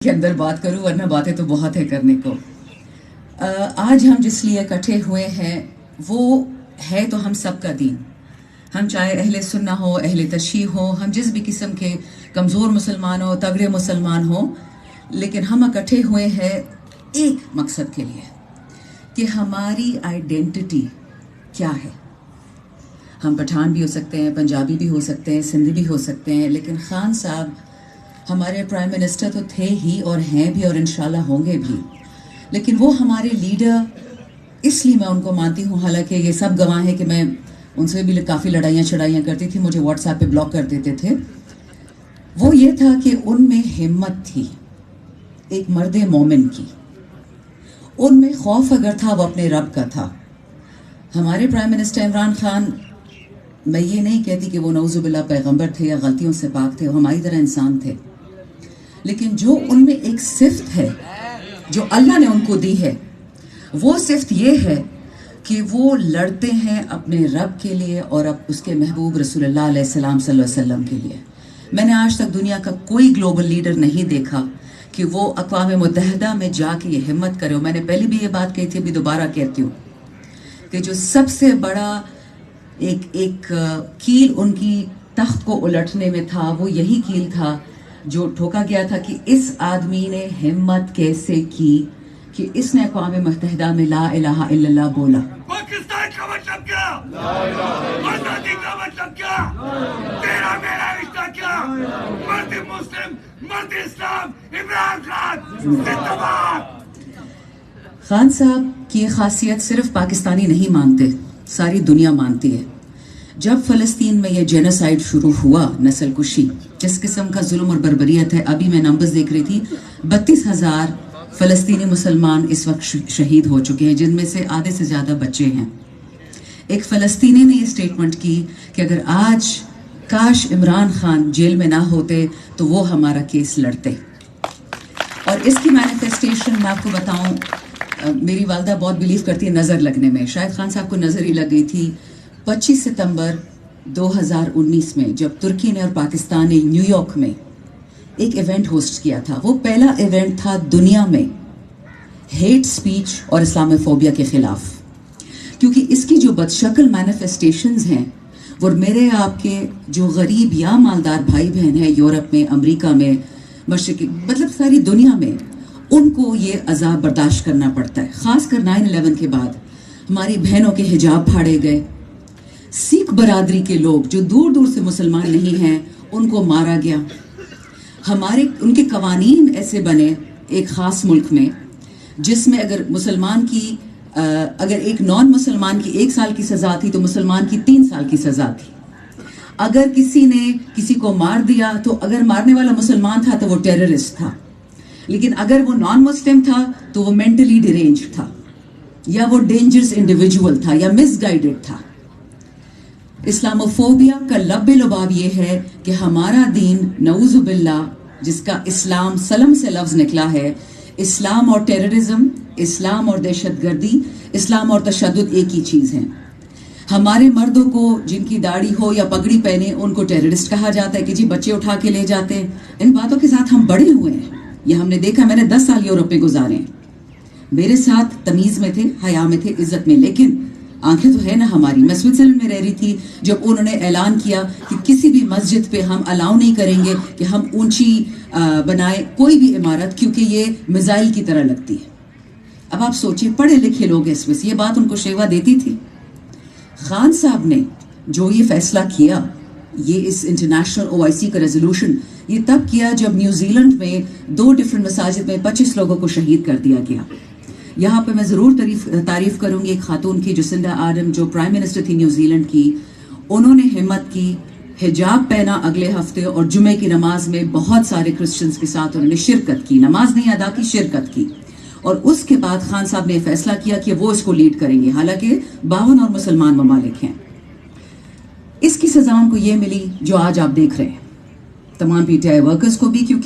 کے اندر بات کروں، ورنہ باتیں تو بہت ہے کرنے کو. آج ہم جس لیے اکٹھے ہوئے ہیں وہ ہے تو ہم سب کا دین. ہم چاہے اہل سنہ ہو، اہل تشیع ہو، ہم جس بھی قسم کے کمزور مسلمان ہو، تگڑے مسلمان ہو، لیکن ہم اکٹھے ہوئے ہیں ایک مقصد کے لیے کہ ہماری آئیڈینٹی کیا ہے. ہم پٹھان بھی ہو سکتے ہیں، پنجابی بھی ہو سکتے ہیں، سندھی بھی ہو سکتے ہیں، لیکن خان صاحب ہمارے پرائم منسٹر تو تھے ہی اور ہیں بھی اور انشاءاللہ ہوں گے بھی، لیکن وہ ہمارے لیڈر اس لیے میں ان کو مانتی ہوں. حالانکہ یہ سب گواہ ہیں کہ میں ان سے بھی کافی لڑائیاں چڑھائیاں کرتی تھی، مجھے واٹس ایپ پہ بلاک کر دیتے تھے. وہ یہ تھا کہ ان میں ہمت تھی ایک مرد مومن کی، ان میں خوف اگر تھا وہ اپنے رب کا تھا. ہمارے پرائم منسٹر عمران خان، میں یہ نہیں کہتی کہ وہ نعوذ باللہ پیغمبر تھے یا غلطیوں سے پاک تھے، وہ ہماری طرح انسان تھے، لیکن جو ان میں ایک صفت ہے جو اللہ نے ان کو دی ہے، وہ صفت یہ ہے کہ وہ لڑتے ہیں اپنے رب کے لیے اور اب اس کے محبوب رسول اللہ علیہ السلام صلی اللہ علیہ وسلم کے لیے. میں نے آج تک دنیا کا کوئی گلوبل لیڈر نہیں دیکھا کہ وہ اقوام متحدہ میں جا کے یہ ہمت کرے. میں نے پہلے بھی یہ بات کہی تھی، ابھی دوبارہ کہتی ہوں کہ جو سب سے بڑا ایک کیل ان کی تخت کو الٹنے میں تھا، وہ یہی کیل تھا جو ٹھوکا گیا تھا کہ اس آدمی نے ہمت کیسے کی کہ اس نے اقوام متحدہ میں لا الہ الا اللہ بولا. پاکستان کا مطلب کیا؟ آزادی کا مطلب کیا؟ تیرا میرا رشتہ کیا؟ مرد مسلم، مرد اسلام، عمران خان زندہ باد. خان صاحب کی خاصیت صرف پاکستانی نہیں مانتے، ساری دنیا مانتی ہے. جب فلسطین میں یہ جینوسائیڈ شروع ہوا، نسل کشی، جس قسم کا ظلم اور بربریت ہے، ابھی میں نمبرز دیکھ رہی تھی، 32,000 فلسطینی مسلمان اس وقت شہید ہو چکے ہیں، جن میں سے آدھے سے زیادہ بچے ہیں. ایک فلسطینی نے یہ سٹیٹمنٹ کی کہ اگر آج کاش عمران خان جیل میں نہ ہوتے تو وہ ہمارا کیس لڑتے. اور اس کی مینیفیسٹیشن میں آپ کو بتاؤں، میری والدہ بہت بلیو کرتی ہے نظر لگنے میں. شاید خان صاحب کو نظر ہی لگ گئی تھی 25 ستمبر 2019 میں، جب ترکی نے اور پاکستان نے نیو یارک میں ایک ایونٹ ہوسٹ کیا تھا. وہ پہلا ایونٹ تھا دنیا میں ہیٹ سپیچ اور اسلامی فوبیا کے خلاف، کیونکہ اس کی جو بدشکل مینیفیسٹیشنز ہیں وہ میرے آپ کے جو غریب یا مالدار بھائی بہن ہیں یورپ میں، امریکہ میں، مشرقی، مطلب ساری دنیا میں، ان کو یہ عذاب برداشت کرنا پڑتا ہے. خاص کر 9/11 کے بعد ہماری بہنوں کے حجاب پھاڑے گئے، سکھ برادری کے لوگ جو دور دور سے مسلمان نہیں ہیں ان کو مارا گیا. ان کے قوانین ایسے بنے ایک خاص ملک میں جس میں اگر مسلمان کی اگر ایک نان مسلمان کی 1 سال کی سزا تھی تو مسلمان کی 3 سال کی سزا تھی. اگر کسی نے کسی کو مار دیا تو اگر مارنے والا مسلمان تھا تو وہ ٹیررسٹ تھا، لیکن اگر وہ نان مسلم تھا تو وہ مینٹلی ڈیرینج تھا، یا وہ ڈینجرس انڈیویجول تھا، یا مس گائیڈڈ تھا. اسلاموفوبیا کا لب لباب یہ ہے کہ ہمارا دین نعوذ باللہ، جس کا اسلام سلم سے لفظ نکلا ہے، اسلام اور ٹیررزم، اسلام اور دہشت گردی، اسلام اور تشدد ایک ہی چیز ہے. ہمارے مردوں کو جن کی داڑھی ہو یا پگڑی پہنے ان کو ٹیررسٹ کہا جاتا ہے کہ جی بچے اٹھا کے لے جاتے ہیں. ان باتوں کے ساتھ ہم بڑے ہوئے ہیں، یہ ہم نے دیکھا. میں نے 10 سال یورپ میں گزارے ہیں، میرے ساتھ تمیز میں تھے، حیا میں تھے، عزت میں، لیکن آنکھیں تو ہے نا ہماری. میں سوئٹزرلینڈ میں رہ رہی تھی جب انہوں نے اعلان کیا کہ کسی بھی مسجد پہ ہم الاؤ نہیں کریں گے کہ ہم اونچی بنائے کوئی بھی عمارت، کیونکہ یہ میزائل کی طرح لگتی ہے. اب آپ سوچیں، پڑھے لکھے لوگ اس میں سے یہ بات ان کو شیوا دیتی تھی. خان صاحب نے جو یہ فیصلہ کیا، یہ اس انٹرنیشنل OIC کا ریزولوشن یہ تب کیا جب نیوزی لینڈ میں 2 ڈفرنٹ مساجد میں 25 لوگوں کو شہید کر دیا گیا. یہاں پہ میں ضرور تعریف کروں گی ایک خاتون کی، جسنڈا آرڈن، جو پرائم منسٹر تھی نیوزی لینڈ کی. انہوں نے ہمت کی، حجاب پہنا اگلے ہفتے، اور جمعے کی نماز میں بہت سارے کرسچنز کے ساتھ انہوں نے شرکت کی. نماز نہیں ادا کی، شرکت کی. اور اس کے بعد خان صاحب نے فیصلہ کیا کہ وہ اس کو لیڈ کریں گے، حالانکہ 52 اور مسلمان ممالک ہیں. اس کی سزا ان کو یہ ملی جو آج آپ دیکھ رہے ہیں، تمام PTI ورکرز کو بھی، کیونکہ